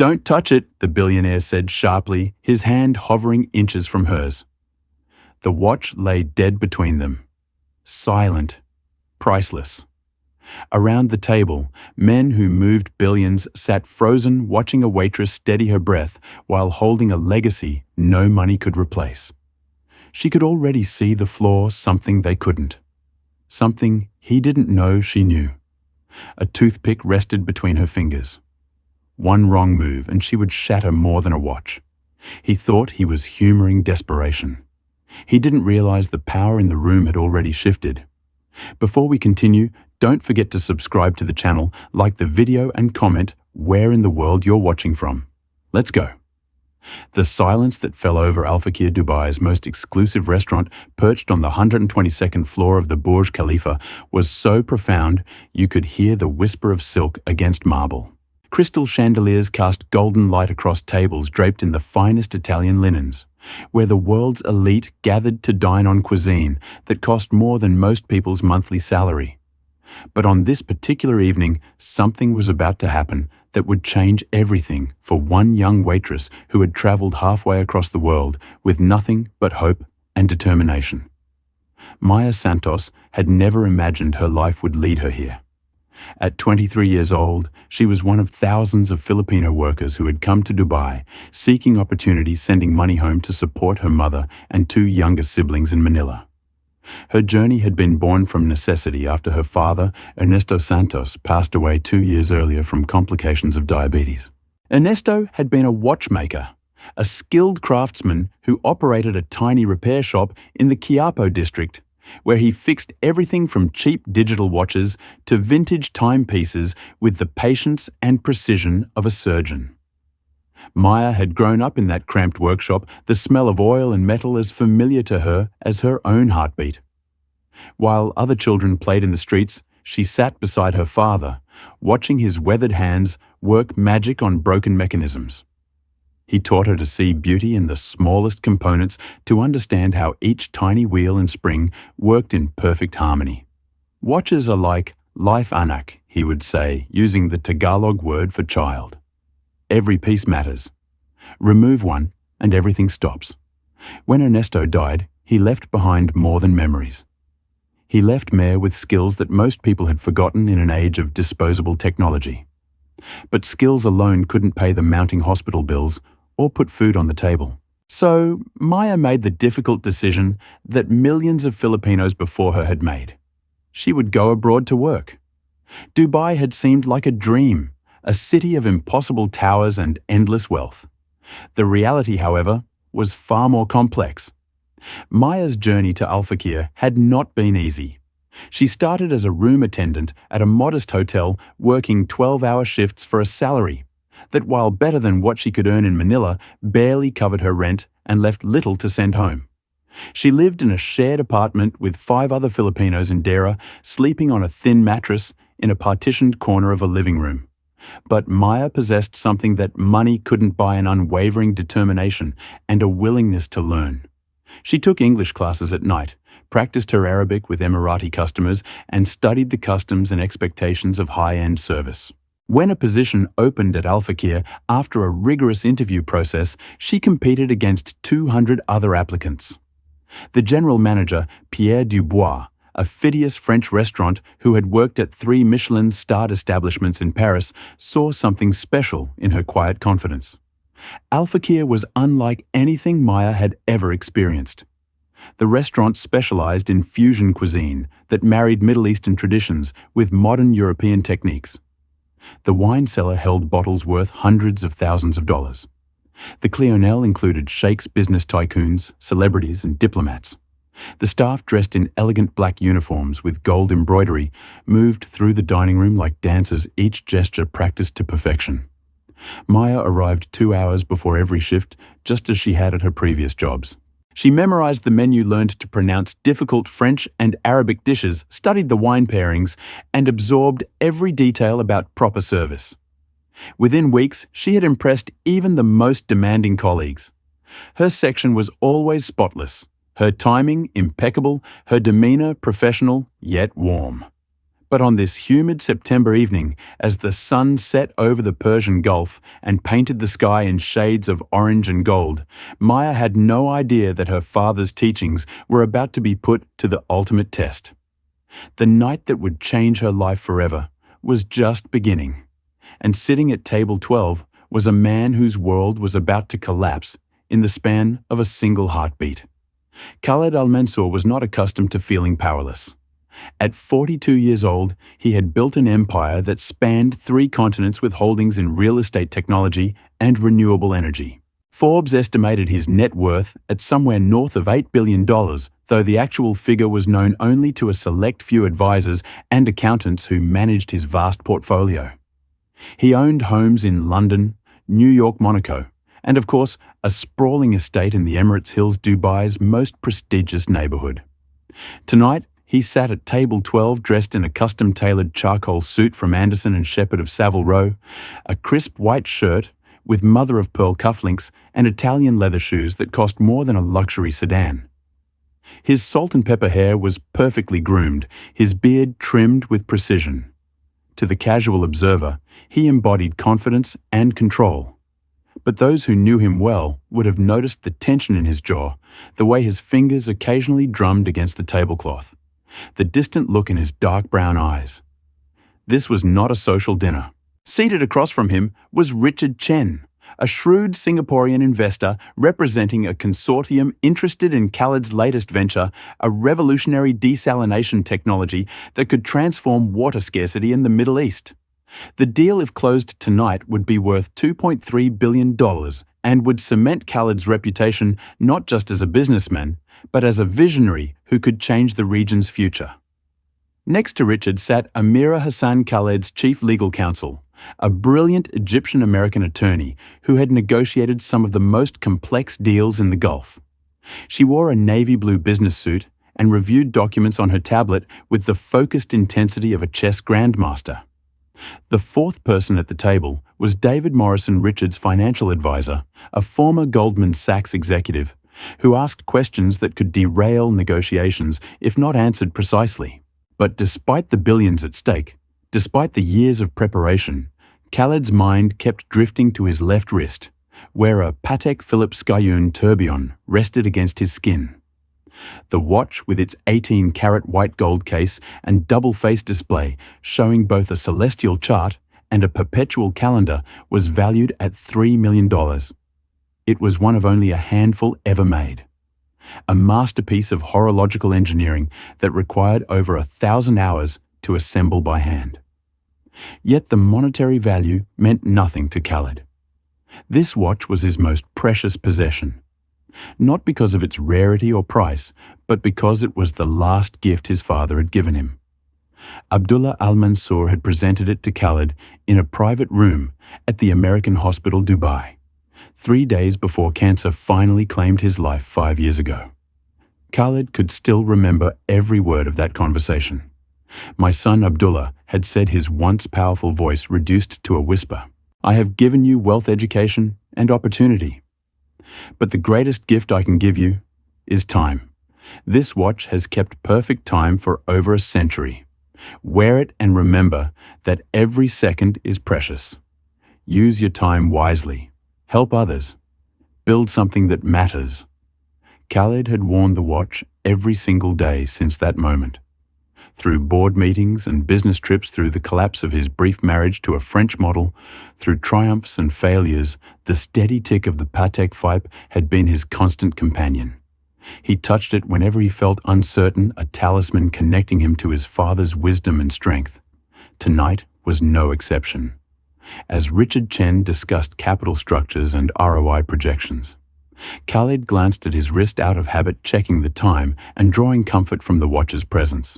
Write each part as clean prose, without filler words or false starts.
"Don't touch it," the billionaire said sharply, his hand hovering inches from hers. The watch lay dead between them, silent, priceless. Around the table, men who moved billions sat frozen, watching a waitress steady her breath while holding a legacy no money could replace. She could already see the flaw, something they couldn't. Something he didn't know she knew. A toothpick rested between her fingers. One wrong move and she would shatter more than a watch. He thought he was humoring desperation. He didn't realize the power in the room had already shifted. Before we continue, don't forget to subscribe to the channel, like the video and comment where in the world you're watching from. Let's go. The silence that fell over Al Fakir Dubai's most exclusive restaurant, perched on the 122nd floor of the Burj Khalifa, was so profound you could hear the whisper of silk against marble. Crystal chandeliers cast golden light across tables draped in the finest Italian linens, where the world's elite gathered to dine on cuisine that cost more than most people's monthly salary. But on this particular evening, something was about to happen that would change everything for one young waitress who had traveled halfway across the world with nothing but hope and determination. Maya Santos had never imagined her life would lead her here. At 23 years old, she was one of thousands of Filipino workers who had come to Dubai, seeking opportunity, sending money home to support her mother and two younger siblings in Manila. Her journey had been born from necessity after her father, Ernesto Santos, passed away 2 years earlier from complications of diabetes. Ernesto had been a watchmaker, a skilled craftsman who operated a tiny repair shop in the Quiapo district, where he fixed everything from cheap digital watches to vintage timepieces with the patience and precision of a surgeon. Maya had grown up in that cramped workshop, the smell of oil and metal as familiar to her as her own heartbeat. While other children played in the streets, she sat beside her father, watching his weathered hands work magic on broken mechanisms. He taught her to see beauty in the smallest components, to understand how each tiny wheel and spring worked in perfect harmony. "Watches are like life, anak," he would say, using the Tagalog word for child. Every piece matters. Remove one and everything stops. When Ernesto died, he left behind more than memories. He left Maya with skills that most people had forgotten in an age of disposable technology. But skills alone couldn't pay the mounting hospital bills or put food on the table. So Maya made the difficult decision that millions of Filipinos before her had made. She would go abroad to work. Dubai had seemed like a dream, a city of impossible towers and endless wealth. The reality, however, was far more complex. Maya's journey to Al Fakir had not been easy. She started as a room attendant at a modest hotel, working 12-hour shifts for a salary that, while better than what she could earn in Manila, barely covered her rent and left little to send home. She lived in a shared apartment with 5 other Filipinos in Dera, sleeping on a thin mattress in a partitioned corner of a living room. But Maya possessed something that money couldn't buy: an unwavering determination and a willingness to learn. She took English classes at night, practiced her Arabic with Emirati customers, and studied the customs and expectations of high-end service. When a position opened at Al Fakir after a rigorous interview process, she competed against 200 other applicants. The general manager, Pierre Dubois, a fastidious French restaurant who had worked at 3 Michelin-starred establishments in Paris, saw something special in her quiet confidence. Al Fakir was unlike anything Maya had ever experienced. The restaurant specialized in fusion cuisine that married Middle Eastern traditions with modern European techniques. The wine cellar held bottles worth hundreds of thousands of dollars. The clientele included sheikhs, business tycoons, celebrities, and diplomats. The staff, dressed in elegant black uniforms with gold embroidery, moved through the dining room like dancers, each gesture practiced to perfection. Maya arrived 2 hours before every shift, just as she had at her previous jobs. She memorized the menu, learned to pronounce difficult French and Arabic dishes, studied the wine pairings, and absorbed every detail about proper service. Within weeks, she had impressed even the most demanding colleagues. Her section was always spotless, her timing impeccable, her demeanor professional yet warm. But on this humid September evening, as the sun set over the Persian Gulf and painted the sky in shades of orange and gold, Maya had no idea that her father's teachings were about to be put to the ultimate test. The night that would change her life forever was just beginning, and sitting at table 12 was a man whose world was about to collapse in the span of a single heartbeat. Khaled Al-Mansour was not accustomed to feeling powerless. At 42 years old, he had built an empire that spanned 3 continents with holdings in real estate technology and renewable energy. Forbes estimated his net worth at somewhere north of $8 billion, though the actual figure was known only to a select few advisors and accountants who managed his vast portfolio. He owned homes in London, New York, Monaco, and of course, a sprawling estate in the Emirates Hills, Dubai's most prestigious neighborhood. Tonight, he sat at table 12 dressed in a custom-tailored charcoal suit from Anderson & Shepherd of Savile Row, a crisp white shirt with mother-of-pearl cufflinks and Italian leather shoes that cost more than a luxury sedan. His salt-and-pepper hair was perfectly groomed, his beard trimmed with precision. To the casual observer, he embodied confidence and control. But those who knew him well would have noticed the tension in his jaw, the way his fingers occasionally drummed against the tablecloth, the distant look in his dark brown eyes. This was not a social dinner. Seated across from him was Richard Chen, a shrewd Singaporean investor representing a consortium interested in Khaled's latest venture, a revolutionary desalination technology that could transform water scarcity in the Middle East. The deal, if closed tonight, would be worth $2.3 billion and would cement Khaled's reputation not just as a businessman, but as a visionary who could change the region's future. Next to Richard sat Amira Hassan Khaled's chief legal counsel, a brilliant Egyptian-American attorney who had negotiated some of the most complex deals in the Gulf. She wore a navy blue business suit and reviewed documents on her tablet with the focused intensity of a chess grandmaster. The fourth person at the table was David Morrison, Richard's financial advisor, a former Goldman Sachs executive, who asked questions that could derail negotiations if not answered precisely. But despite the billions at stake, despite the years of preparation, Khaled's mind kept drifting to his left wrist, where a Patek Philippe Skyune tourbillon rested against his skin. The watch, with its 18-carat white gold case and double-face display showing both a celestial chart and a perpetual calendar, was valued at $3 million. It was one of only a handful ever made. A masterpiece of horological engineering that required over 1,000 hours to assemble by hand. Yet the monetary value meant nothing to Khaled. This watch was his most precious possession. Not because of its rarity or price, but because it was the last gift his father had given him. Abdullah Al-Mansour had presented it to Khaled in a private room at the American Hospital, Dubai, 3 days before cancer finally claimed his life 5 years ago. Khaled could still remember every word of that conversation. My son Abdullah had said, his once powerful voice reduced to a whisper, "I have given you wealth, education, and opportunity. But the greatest gift I can give you is time. This watch has kept perfect time for over a century. Wear it and remember that every second is precious. Use your time wisely. Help others. Build something that matters." Khaled had worn the watch every single day since that moment. Through board meetings and business trips, through the collapse of his brief marriage to a French model, through triumphs and failures, the steady tick of the Patek Philippe had been his constant companion. He touched it whenever he felt uncertain, a talisman connecting him to his father's wisdom and strength. Tonight was no exception, as Richard Chen discussed capital structures and ROI projections. Khaled glanced at his wrist, out of habit, checking the time and drawing comfort from the watch's presence.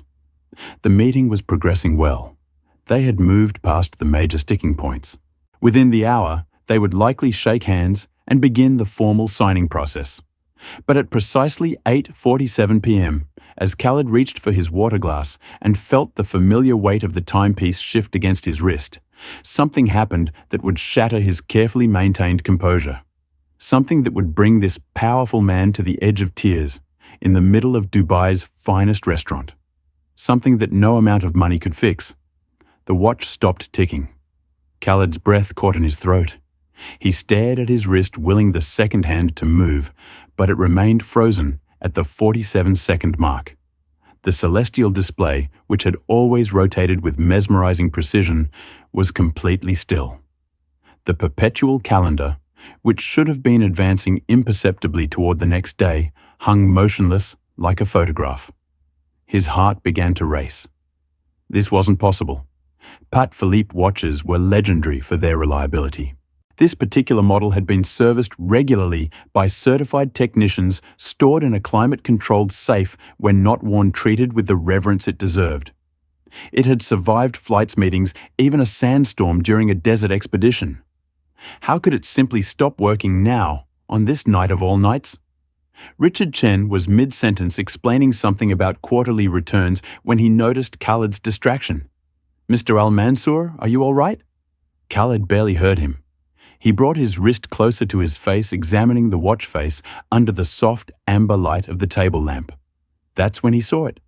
The meeting was progressing well. They had moved past the major sticking points. Within the hour, they would likely shake hands and begin the formal signing process. But at precisely 8:47 p.m., as Khaled reached for his water glass and felt the familiar weight of the timepiece shift against his wrist, something happened that would shatter his carefully maintained composure. Something that would bring this powerful man to the edge of tears in the middle of Dubai's finest restaurant. something that no amount of money could fix. The watch stopped ticking. Khaled's breath caught in his throat. He stared at his wrist, willing the second hand to move, but it remained frozen at the 47-second mark. The celestial display, which had always rotated with mesmerizing precision, was completely still. The perpetual calendar, which should have been advancing imperceptibly toward the next day, hung motionless like a photograph. His heart began to race. This wasn't possible. Pat Philippe watches were legendary for their reliability. This particular model had been serviced regularly by certified technicians, stored in a climate-controlled safe when not worn, treated with the reverence it deserved. It had survived flights meetings, even a sandstorm during a desert expedition. How could it simply stop working now, on this night of all nights? Richard Chen was mid-sentence explaining something about quarterly returns when he noticed Khaled's distraction. "Mr. Al-Mansour, are you all right?" Khaled barely heard him. He brought his wrist closer to his face, examining the watch face under the soft amber light of the table lamp. That's when he saw it.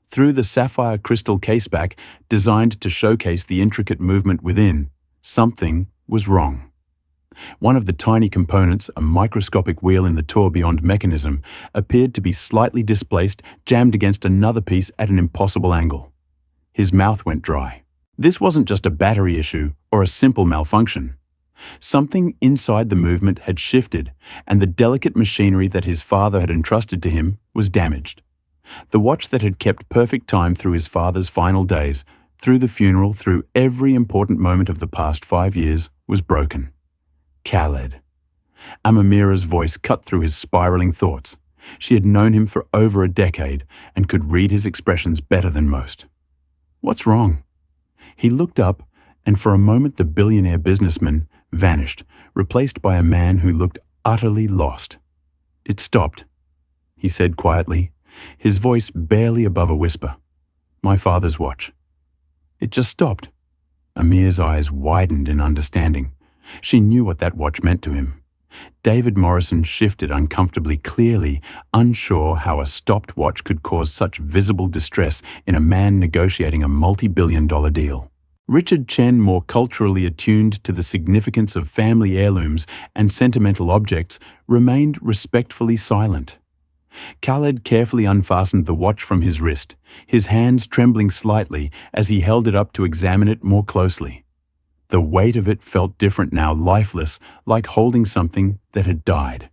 Through the sapphire crystal caseback, designed to showcase the intricate movement within, something was wrong. One of the tiny components, a microscopic wheel in the tourbillon mechanism, appeared to be slightly displaced, jammed against another piece at an impossible angle. His mouth went dry. This wasn't just a battery issue or a simple malfunction. Something inside the movement had shifted, and the delicate machinery that his father had entrusted to him was damaged. The watch that had kept perfect time through his father's final days, through the funeral, through every important moment of the past 5 years, was broken. Khaled. Amamira's voice cut through his spiraling thoughts. She had known him for over a decade and could read his expressions better than most. "What's wrong?" He looked up, and for a moment the billionaire businessman vanished, replaced by a man who looked utterly lost. "It stopped," he said quietly, his voice barely above a whisper. "My father's watch. It just stopped." Amir's eyes widened in understanding. She knew what that watch meant to him. David Morrison shifted uncomfortably, clearly unsure how a stopped watch could cause such visible distress in a man negotiating a multi-billion-dollar deal. Richard Chen, more culturally attuned to the significance of family heirlooms and sentimental objects, remained respectfully silent. Khaled carefully unfastened the watch from his wrist, his hands trembling slightly as he held it up to examine it more closely. The weight of it felt different now, lifeless, like holding something that had died.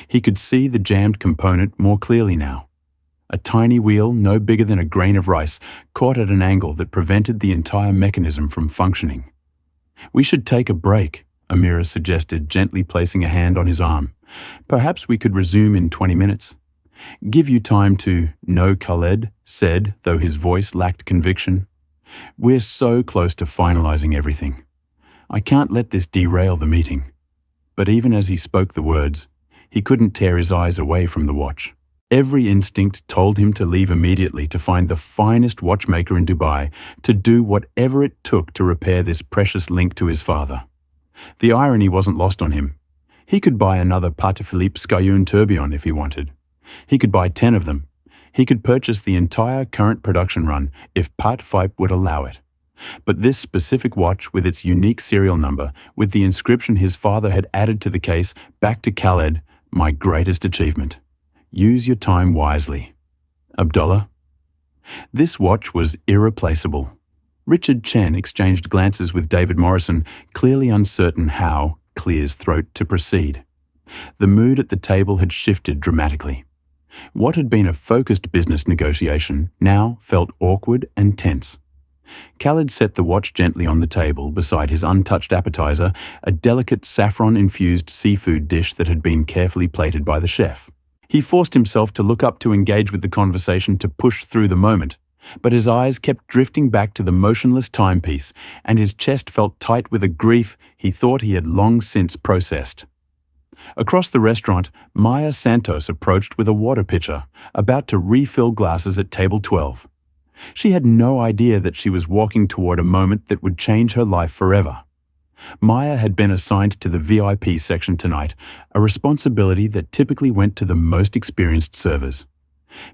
He could see the jammed component more clearly now. A tiny wheel, no bigger than a grain of rice, caught at an angle that prevented the entire mechanism from functioning. "We should take a break," Amira suggested, gently placing a hand on his arm. "Perhaps we could resume in 20 minutes. "Give you time to..." "No," Khaled said, though his voice lacked conviction. "We're so close to finalizing everything. I can't let this derail the meeting." But even as he spoke the words, he couldn't tear his eyes away from the watch. Every instinct told him to leave immediately, to find the finest watchmaker in Dubai, to do whatever it took to repair this precious link to his father. The irony wasn't lost on him. He could buy another Patek Philippe Skyune tourbillon if he wanted. He could buy 10 of them. He could purchase the entire current production run if Pat Philippe would allow it. But this specific watch, with its unique serial number, with the inscription his father had added to the case, back to Khaled, "My greatest achievement. Use your time wisely. Abdullah." This watch was irreplaceable. Richard Chen exchanged glances with David Morrison, clearly uncertain how, clear his throat, to proceed. The mood at the table had shifted dramatically. What had been a focused business negotiation now felt awkward and tense. Khaled set the watch gently on the table beside his untouched appetizer, a delicate saffron-infused seafood dish that had been carefully plated by the chef. He forced himself to look up to engage with the conversation, to push through the moment, but his eyes kept drifting back to the motionless timepiece, and his chest felt tight with a grief he thought he had long since processed. Across the restaurant, Maya Santos approached with a water pitcher, about to refill glasses at table 12. She had no idea that she was walking toward a moment that would change her life forever. Maya had been assigned to the VIP section tonight, a responsibility that typically went to the most experienced servers.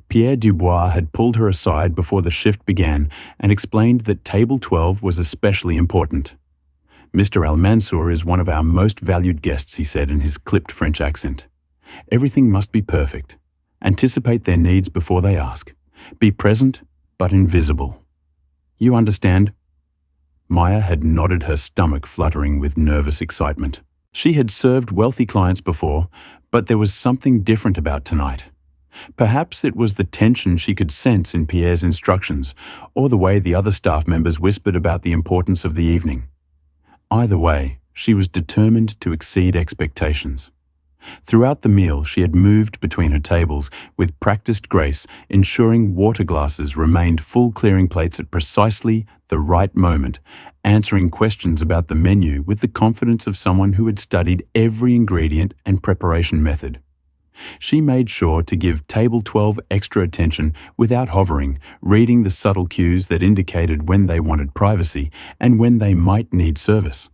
Pierre Dubois had pulled her aside before the shift began and explained that table 12 was especially important. "Mr. Almansour is one of our most valued guests," he said in his clipped French accent. "Everything must be perfect. Anticipate their needs before they ask. Be present, but invisible. You understand?" Maya had nodded, her stomach fluttering with nervous excitement. She had served wealthy clients before, but there was something different about tonight. Perhaps it was the tension she could sense in Pierre's instructions, or the way the other staff members whispered about the importance of the evening. Either way, she was determined to exceed expectations. Throughout the meal, she had moved between her tables with practiced grace, ensuring water glasses remained full, clearing plates at precisely the right moment, answering questions about the menu with the confidence of someone who had studied every ingredient and preparation method. She made sure to give table 12 extra attention without hovering, reading the subtle cues that indicated when they wanted privacy and when they might need service.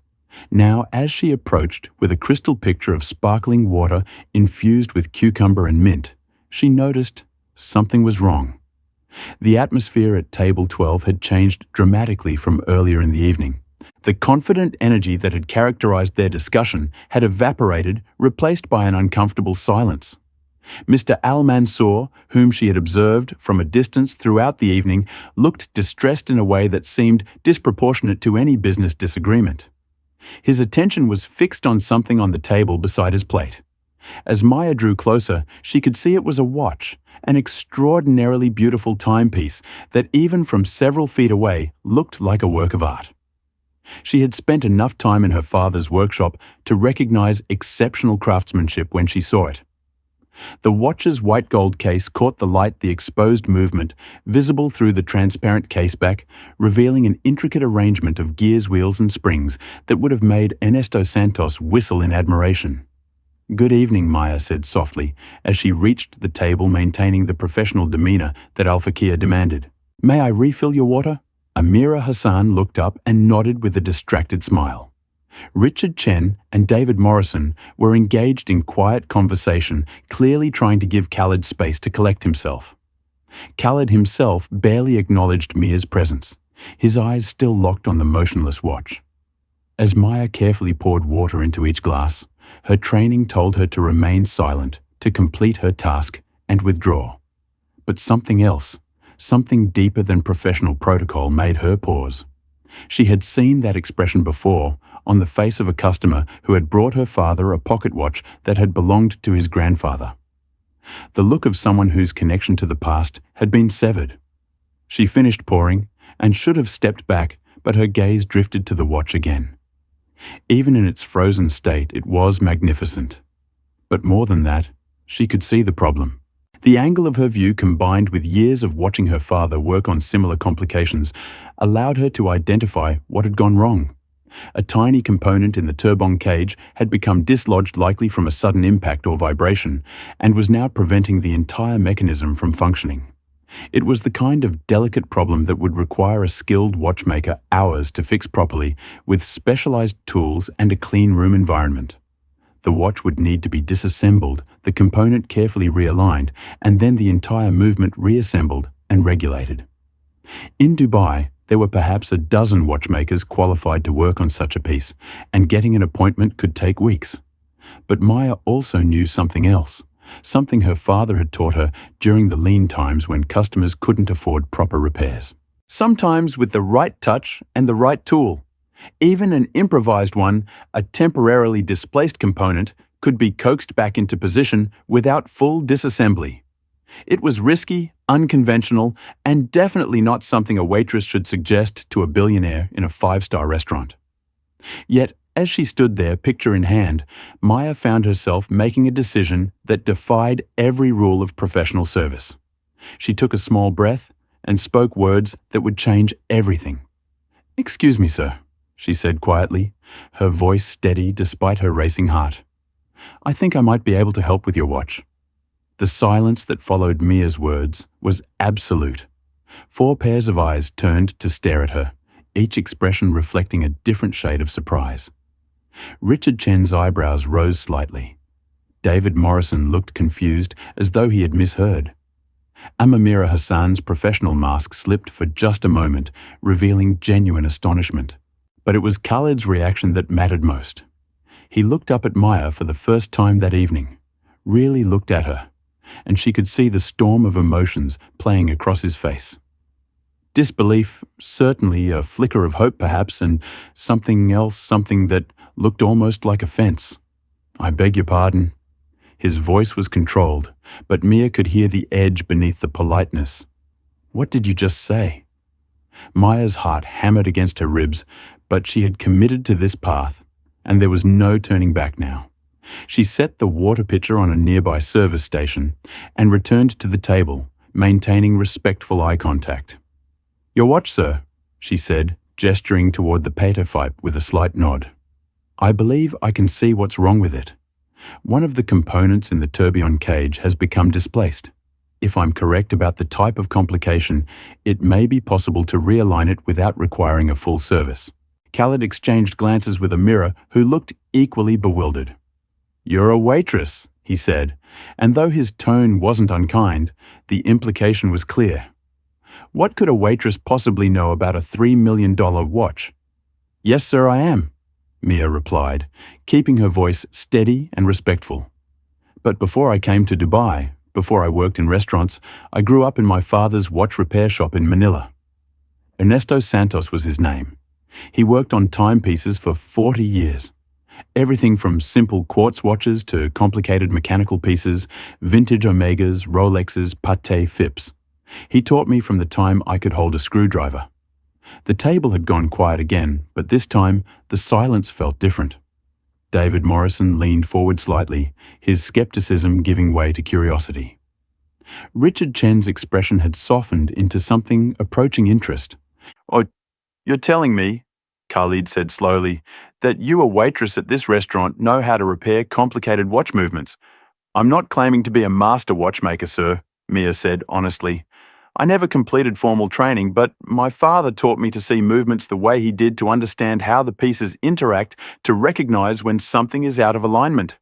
Now, as she approached with a crystal picture of sparkling water infused with cucumber and mint, she noticed something was wrong. The atmosphere at table 12 had changed dramatically from earlier in the evening. The confident energy that had characterized their discussion had evaporated, replaced by an uncomfortable silence. Mr. Al-Mansour, whom she had observed from a distance throughout the evening, looked distressed in a way that seemed disproportionate to any business disagreement. His attention was fixed on something on the table beside his plate. As Maya drew closer, she could see it was a watch, an extraordinarily beautiful timepiece that even from several feet away looked like a work of art. She had spent enough time in her father's workshop to recognize exceptional craftsmanship when she saw it. The watch's white gold case caught the light, the exposed movement, visible through the transparent caseback, revealing an intricate arrangement of gears, wheels, and springs that would have made Ernesto Santos whistle in admiration. "Good evening," Maya said softly, as she reached the table, maintaining the professional demeanor that Al-Fakir demanded. "May I refill your water?" Amira Hassan looked up and nodded with a distracted smile. Richard Chen and David Morrison were engaged in quiet conversation, clearly trying to give Khaled space to collect himself. Khaled himself barely acknowledged Mia's presence, his eyes still locked on the motionless watch. As Maya carefully poured water into each glass, her training told her to remain silent, to complete her task, and withdraw. But something else, something deeper than professional protocol, made her pause. She had seen that expression before, on the face of a customer who had brought her father a pocket watch that had belonged to his grandfather. The look of someone whose connection to the past had been severed. She finished pouring and should have stepped back, but her gaze drifted to the watch again. Even in its frozen state, it was magnificent. But more than that, she could see the problem. The angle of her view, combined with years of watching her father work on similar complications, allowed her to identify what had gone wrong. A tiny component in the turbine cage had become dislodged, likely from a sudden impact or vibration, and was now preventing the entire mechanism from functioning. It was the kind of delicate problem that would require a skilled watchmaker hours to fix properly, with specialized tools and a clean room environment. The watch would need to be disassembled, the component carefully realigned, and then the entire movement reassembled and regulated. In Dubai, there were perhaps a dozen watchmakers qualified to work on such a piece, and getting an appointment could take weeks. But Maya also knew something else, something her father had taught her during the lean times when customers couldn't afford proper repairs. Sometimes with the right touch and the right tool, even an improvised one, a temporarily displaced component, could be coaxed back into position without full disassembly. It was risky, unconventional, and definitely not something a waitress should suggest to a billionaire in a five-star restaurant. Yet, as she stood there, picture in hand, Maya found herself making a decision that defied every rule of professional service. She took a small breath and spoke words that would change everything. "Excuse me, sir," she said quietly, her voice steady despite her racing heart. "I think I might be able to help with your watch." The silence that followed Mia's words was absolute. 4 pairs of eyes turned to stare at her, each expression reflecting a different shade of surprise. Richard Chen's eyebrows rose slightly. David Morrison looked confused, as though he had misheard. Amamira Hassan's professional mask slipped for just a moment, revealing genuine astonishment. But it was Khalid's reaction that mattered most. He looked up at Maya for the first time that evening, really looked at her, and she could see the storm of emotions playing across his face. Disbelief, certainly a flicker of hope perhaps, and something else, something that looked almost like offense. "I beg your pardon." His voice was controlled, but Mia could hear the edge beneath the politeness. "What did you just say?" Maya's heart hammered against her ribs, but she had committed to this path, and there was no turning back now. She set the water pitcher on a nearby service station and returned to the table, maintaining respectful eye contact. "Your watch, sir," she said, gesturing toward the Paterfipe with a slight nod. "I believe I can see what's wrong with it. One of the components in the tourbillon cage has become displaced. If I'm correct about the type of complication, it may be possible to realign it without requiring a full service." Khalid exchanged glances with Amira, who looked equally bewildered. "You're a waitress," he said, and though his tone wasn't unkind, the implication was clear. What could a waitress possibly know about a $3 million watch? "Yes, sir, I am," Mia replied, keeping her voice steady and respectful. "But before I came to Dubai, before I worked in restaurants, I grew up in my father's watch repair shop in Manila." Ernesto Santos was his name. He worked on timepieces for 40 years. Everything from simple quartz watches to complicated mechanical pieces, vintage Omegas, Rolexes, Patek Philippes. He taught me from the time I could hold a screwdriver. The table had gone quiet again, but this time the silence felt different. David Morrison leaned forward slightly, his skepticism giving way to curiosity. Richard Chen's expression had softened into something approaching interest. "Oh, you're telling me," Khalid said slowly, "that you, a waitress at this restaurant, know how to repair complicated watch movements?" "I'm not claiming to be a master watchmaker, sir," Mia said honestly. "I never completed formal training, but my father taught me to see movements the way he did to understand how the pieces interact to recognize when something is out of alignment.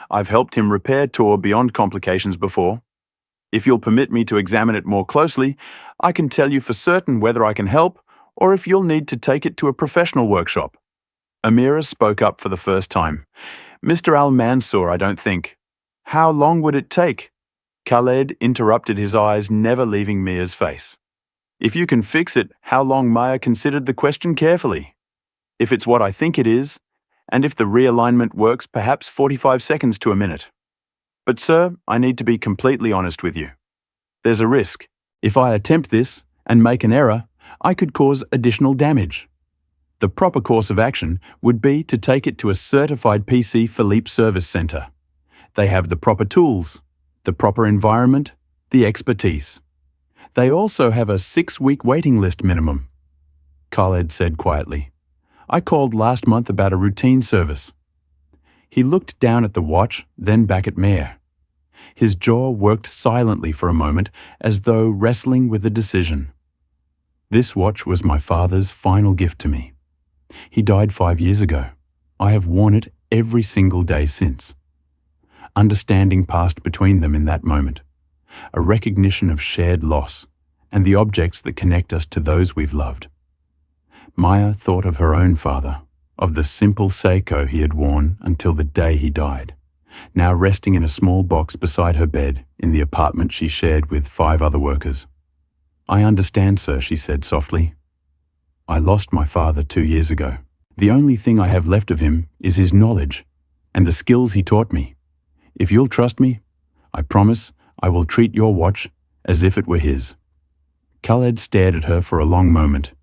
I've helped him repair tourbillon complications before. If you'll permit me to examine it more closely, I can tell you for certain whether I can help or if you'll need to take it to a professional workshop." Amira spoke up for the first time. "Mr. Al-Mansour, I don't think." "How long would it take?" Khaled interrupted, his eyes never leaving Mia's face. "If you can fix it, how long?" Maya considered the question carefully. "If it's what I think it is, and if the realignment works, perhaps 45 seconds to a minute. But sir, I need to be completely honest with you. There's a risk. If I attempt this and make an error, I could cause additional damage. The proper course of action would be to take it to a certified PC Philippe service center. They have the proper tools, the proper environment, the expertise. They also have a 6-week waiting list minimum." Khaled said quietly. "I called last month about a routine service." He looked down at the watch, then back at Mia. His jaw worked silently for a moment, as though wrestling with a decision. "This watch was my father's final gift to me. He died 5 years ago. I have worn it every single day since." Understanding passed between them in that moment, a recognition of shared loss and the objects that connect us to those we've loved. Maya thought of her own father, of the simple Seiko he had worn until the day he died, now resting in a small box beside her bed in the apartment she shared with 5 other workers. "I understand, sir," she said softly. "I lost my father 2 years ago. The only thing I have left of him is his knowledge and the skills he taught me. If you'll trust me, I promise I will treat your watch as if it were his." Khaled stared at her for a long moment.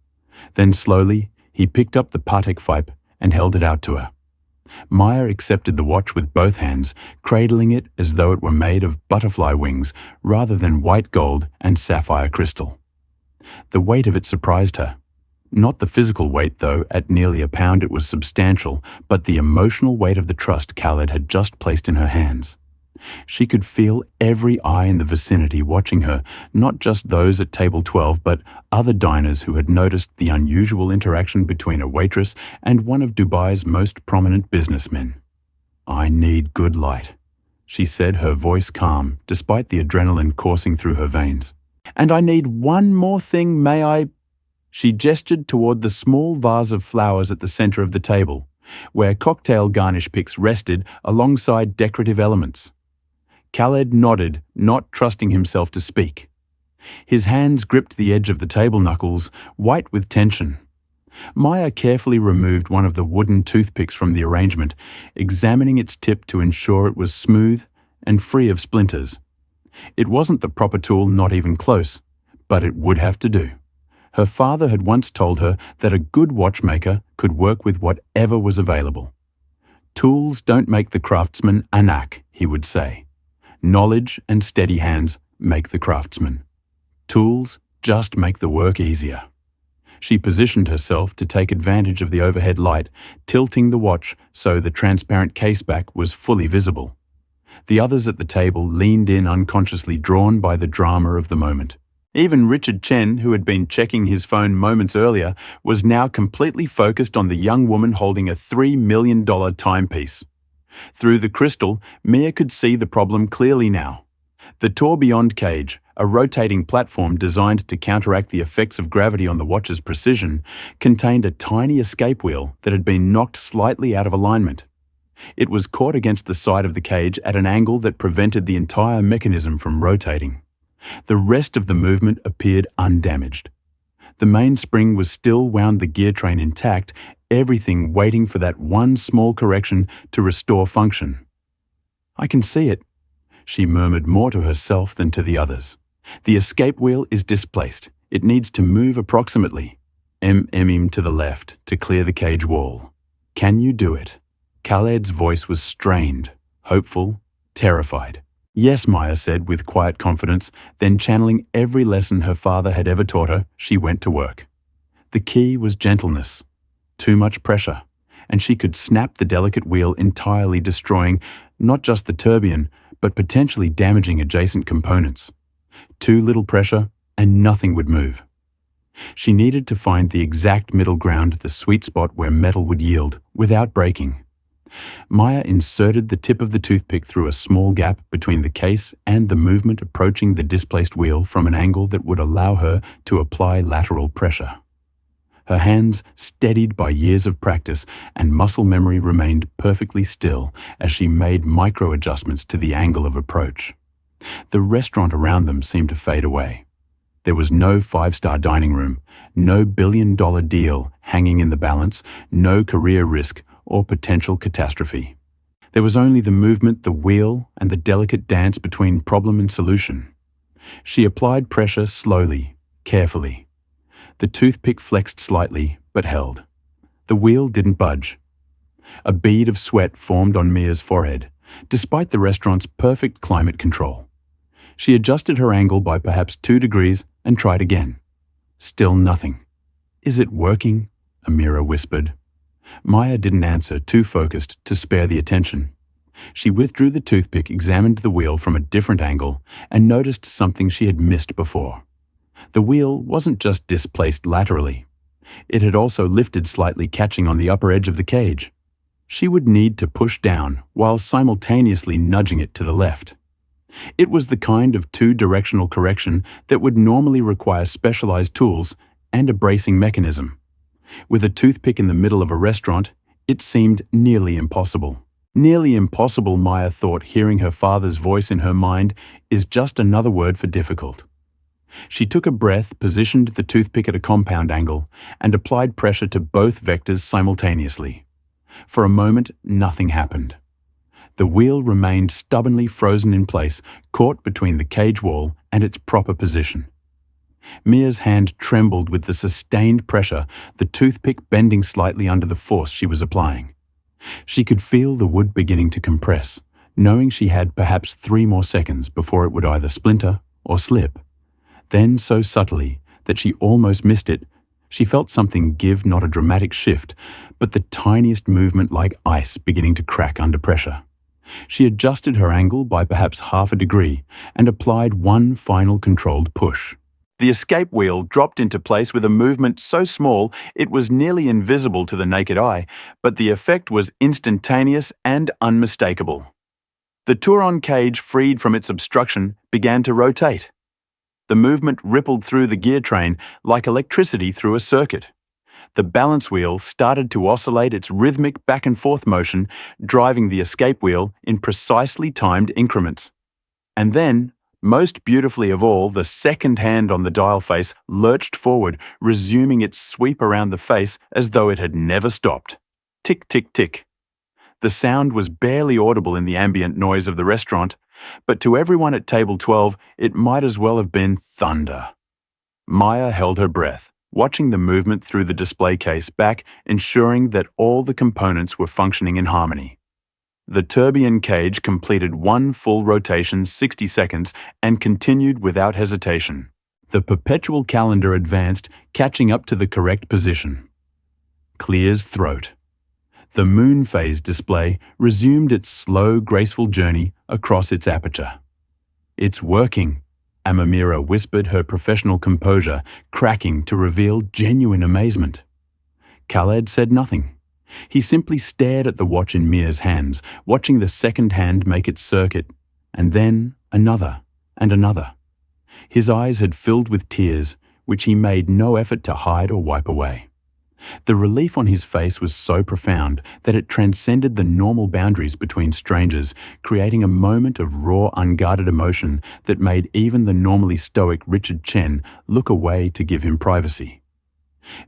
Then slowly, he picked up the Patek Philippe and held it out to her. Maya accepted the watch with both hands, cradling it as though it were made of butterfly wings rather than white gold and sapphire crystal. The weight of it surprised her. Not the physical weight, though, at nearly a pound it was substantial, but the emotional weight of the trust Khaled had just placed in her hands. She could feel every eye in the vicinity watching her, not just those at table 12, but other diners who had noticed the unusual interaction between a waitress and one of Dubai's most prominent businessmen. "I need good light," she said, her voice calm, despite the adrenaline coursing through her veins. "And I need one more thing, may I?" She gestured toward the small vase of flowers at the center of the table, where cocktail garnish picks rested alongside decorative elements. Khaled nodded, not trusting himself to speak. His hands gripped the edge of the table knuckles, white with tension. Maya carefully removed one of the wooden toothpicks from the arrangement, examining its tip to ensure it was smooth and free of splinters. It wasn't the proper tool, not even close, but it would have to do. Her father had once told her that a good watchmaker could work with whatever was available. "Tools don't make the craftsman a knack," he would say. "Knowledge and steady hands make the craftsman. Tools just make the work easier." She positioned herself to take advantage of the overhead light, tilting the watch so the transparent caseback was fully visible. The others at the table leaned in, unconsciously drawn by the drama of the moment. Even Richard Chen, who had been checking his phone moments earlier, was now completely focused on the young woman holding a $3 million timepiece. Through the crystal, Mia could see the problem clearly now. The tourbillon cage, a rotating platform designed to counteract the effects of gravity on the watch's precision, contained a tiny escape wheel that had been knocked slightly out of alignment. It was caught against the side of the cage at an angle that prevented the entire mechanism from rotating. The rest of the movement appeared undamaged. The mainspring was still wound, the gear train intact, everything waiting for that one small correction to restore function. "I can see it," she murmured, more to herself than to the others. "The escape wheel is displaced. It needs to move approximately to the left to clear the cage wall. Can you do it?" Khaled's voice was strained, hopeful, terrified. "Yes," Maya said with quiet confidence, then channeling every lesson her father had ever taught her, she went to work. The key was gentleness. Too much pressure, and she could snap the delicate wheel, entirely destroying not just the tourbillon, but potentially damaging adjacent components. Too little pressure, and nothing would move. She needed to find the exact middle ground, the sweet spot where metal would yield, without breaking. Maya inserted the tip of the toothpick through a small gap between the case and the movement, approaching the displaced wheel from an angle that would allow her to apply lateral pressure. Her hands, steadied by years of practice and muscle memory, remained perfectly still as she made micro-adjustments to the angle of approach. The restaurant around them seemed to fade away. There was no five-star dining room, no billion-dollar deal hanging in the balance, no career risk or potential catastrophe. There was only the movement, the wheel, and the delicate dance between problem and solution. She applied pressure slowly, carefully. The toothpick flexed slightly, but held. The wheel didn't budge. A bead of sweat formed on Mia's forehead, despite the restaurant's perfect climate control. She adjusted her angle by perhaps 2 degrees and tried again. Still nothing. "Is it working?" Amira whispered. Maya didn't answer, too focused to spare the attention. She withdrew the toothpick, examined the wheel from a different angle, and noticed something she had missed before. The wheel wasn't just displaced laterally. It had also lifted slightly, catching on the upper edge of the cage. She would need to push down while simultaneously nudging it to the left. It was the kind of two-directional correction that would normally require specialized tools and a bracing mechanism. With a toothpick in the middle of a restaurant, it seemed nearly impossible. Nearly impossible, Maya thought, hearing her father's voice in her mind, is just another word for difficult. She took a breath, positioned the toothpick at a compound angle, and applied pressure to both vectors simultaneously. For a moment, nothing happened. The wheel remained stubbornly frozen in place, caught between the cage wall and its proper position. Mia's hand trembled with the sustained pressure, the toothpick bending slightly under the force she was applying. She could feel the wood beginning to compress, knowing she had perhaps 3 more seconds before it would either splinter or slip. Then, so subtly that she almost missed it, she felt something give, not a dramatic shift, but the tiniest movement, like ice beginning to crack under pressure. She adjusted her angle by perhaps 1/2 degree and applied one final controlled push. The escape wheel dropped into place with a movement so small it was nearly invisible to the naked eye, but the effect was instantaneous and unmistakable. The Turon cage, freed from its obstruction, began to rotate. The movement rippled through the gear train like electricity through a circuit. The balance wheel started to oscillate its rhythmic back and forth motion, driving the escape wheel in precisely timed increments. And then, most beautifully of all, the second hand on the dial face lurched forward, resuming its sweep around the face as though it had never stopped. Tick, tick, tick. The sound was barely audible in the ambient noise of the restaurant, but to everyone at table 12, it might as well have been thunder. Maya held her breath, watching the movement through the display case back, ensuring that all the components were functioning in harmony. The tourbillon cage completed one full rotation, 60 seconds, and continued without hesitation. The perpetual calendar advanced, catching up to the correct position. Clear's throat. The moon phase display resumed its slow, graceful journey across its aperture. "It's working," Amamira whispered, her professional composure cracking to reveal genuine amazement. Khaled said nothing. He simply stared at the watch in Mir's hands, watching the second hand make its circuit, and then another and another. His eyes had filled with tears, which he made no effort to hide or wipe away. The relief on his face was so profound that it transcended the normal boundaries between strangers, creating a moment of raw, unguarded emotion that made even the normally stoic Richard Chen look away to give him privacy.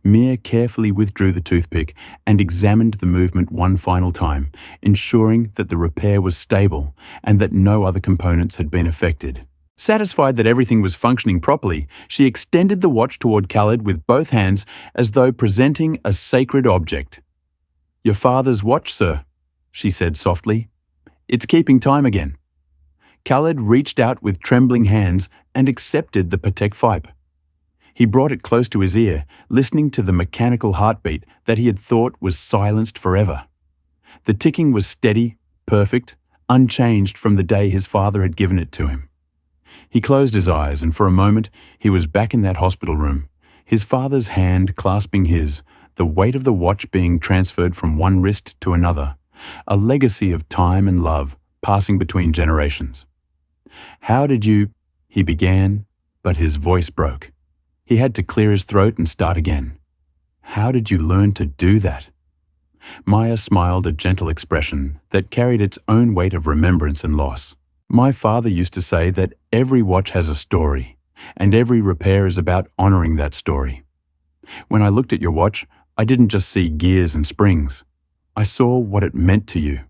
Mir carefully withdrew the toothpick and examined the movement one final time, ensuring that the repair was stable and that no other components had been affected. Satisfied that everything was functioning properly, she extended the watch toward Khaled with both hands as though presenting a sacred object. "Your father's watch, sir," she said softly. "It's keeping time again." Khaled reached out with trembling hands and accepted the Patek Philippe. He brought it close to his ear, listening to the mechanical heartbeat that he had thought was silenced forever. The ticking was steady, perfect, unchanged from the day his father had given it to him. He closed his eyes, and for a moment he was back in that hospital room, his father's hand clasping his, the weight of the watch being transferred from one wrist to another, a legacy of time and love passing between generations. "How did you—" he began, but his voice broke. He had to clear his throat and start again. "How did you learn to do that?" Maya smiled, a gentle expression that carried its own weight of remembrance and loss. "My father used to say that every watch has a story, and every repair is about honoring that story. When I looked at your watch, I didn't just see gears and springs. I saw what it meant to you.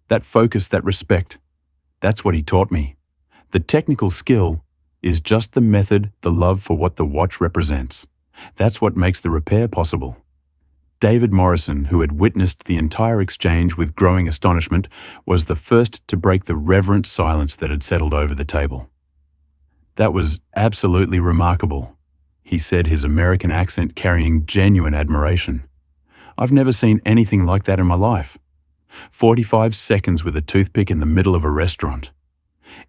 That focus, that respect, that's what he taught me. The technical skill is just the method, the love for what the watch represents. That's what makes the repair possible." David Morrison, who had witnessed the entire exchange with growing astonishment, was the first to break the reverent silence that had settled over the table. "That was absolutely remarkable," he said, his American accent carrying genuine admiration. "I've never seen anything like that in my life. 45 seconds with a toothpick in the middle of a restaurant.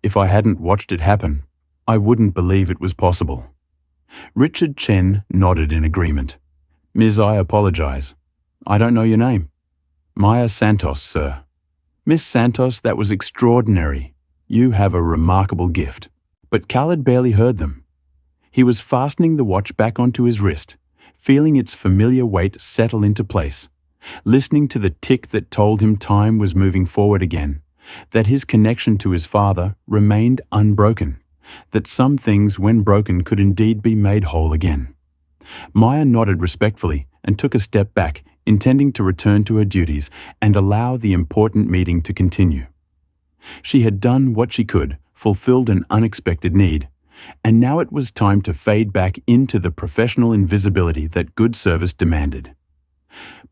If I hadn't watched it happen, I wouldn't believe it was possible." Richard Chen nodded in agreement. "Ms. I apologize. I don't know your name." "Maya Santos, sir." "Miss Santos, that was extraordinary. You have a remarkable gift." But Khaled barely heard them. He was fastening the watch back onto his wrist, feeling its familiar weight settle into place, listening to the tick that told him time was moving forward again, that his connection to his father remained unbroken, that some things, when broken, could indeed be made whole again. Maya nodded respectfully and took a step back, intending to return to her duties and allow the important meeting to continue. She had done what she could, fulfilled an unexpected need, and now it was time to fade back into the professional invisibility that good service demanded.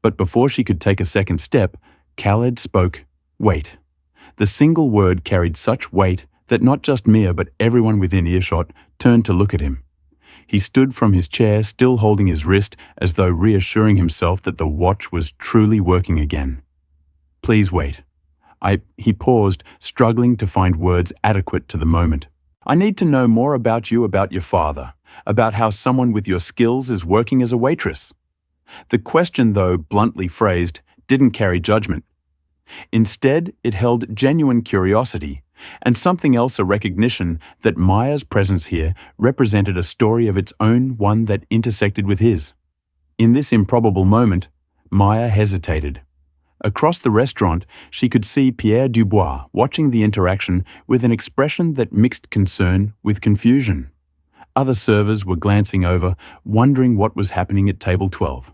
But before she could take a second step, Khaled spoke, "Wait." The single word carried such weight that not just Mia but everyone within earshot turned to look at him. He stood from his chair, still holding his wrist, as though reassuring himself that the watch was truly working again. "Please wait." He paused, struggling to find words adequate to the moment. "I need to know more about you, about your father, about how someone with your skills is working as a waitress." The question, though bluntly phrased, didn't carry judgment. Instead, it held genuine curiosity, and something else, a recognition that Maya's presence here represented a story of its own, one that intersected with his. In this improbable moment, Maya hesitated. Across the restaurant, she could see Pierre Dubois watching the interaction with an expression that mixed concern with confusion. Other servers were glancing over, wondering what was happening at table 12.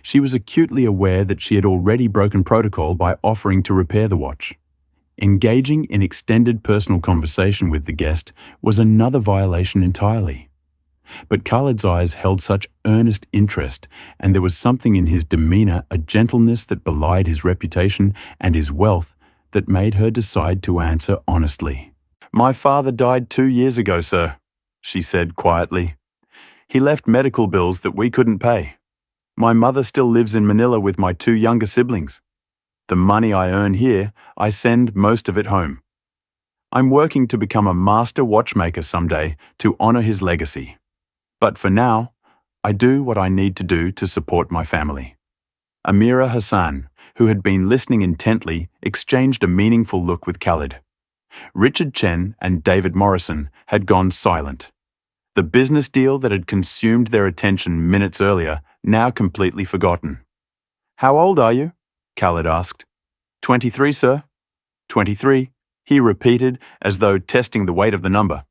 She was acutely aware that she had already broken protocol by offering to repair the watch. Engaging in extended personal conversation with the guest was another violation entirely. But Khalid's eyes held such earnest interest, and there was something in his demeanor, a gentleness that belied his reputation and his wealth, that made her decide to answer honestly. "My father died 2 years ago, sir," she said quietly. "He left medical bills that we couldn't pay. My mother still lives in Manila with my 2 younger siblings. The money I earn here, I send most of it home. I'm working to become a master watchmaker someday to honor his legacy. But for now, I do what I need to do to support my family." Amira Hassan, who had been listening intently, exchanged a meaningful look with Khalid. Richard Chen and David Morrison had gone silent. The business deal that had consumed their attention minutes earlier, now completely forgotten. "How old are you?" Khalid asked. 23, sir." 23, he repeated as though testing the weight of the number.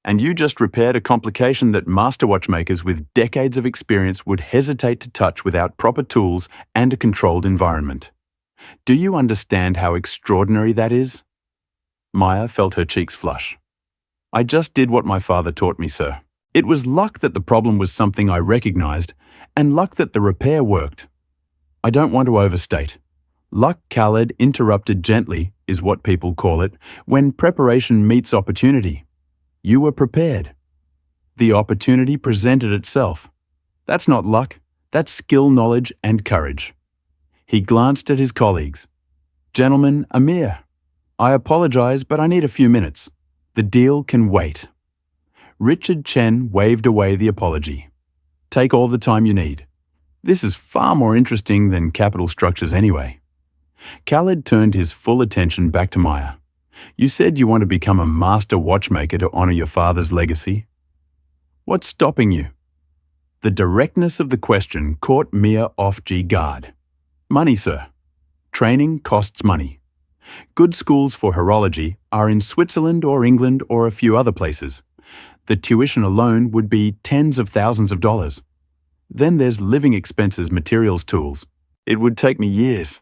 "And you just repaired a complication that master watchmakers with decades of experience would hesitate to touch without proper tools and a controlled environment. Do you understand how extraordinary that is?" Maya felt her cheeks flush. "I just did what my father taught me, sir. It was luck that the problem was something I recognized, and luck that the repair worked. I don't want to overstate. Luck," Khalid interrupted gently, is what people call it, when preparation meets opportunity. You were prepared. The opportunity presented itself. That's not luck, that's skill, knowledge, and courage. He glanced at his colleagues. "Gentlemen, Amir, I apologize, but I need a few minutes. The deal can wait." Richard Chen waved away the apology. "Take all the time you need. This is far more interesting than capital structures anyway." Khalid turned his full attention back to Maya. "You said you want to become a master watchmaker to honor your father's legacy. What's stopping you?" The directness of the question caught Mia off guard. "Money, sir. Training costs money. Good schools for horology are in Switzerland or England or a few other places. The tuition alone would be tens of thousands of dollars. Then there's living expenses, materials, tools. It would take me years.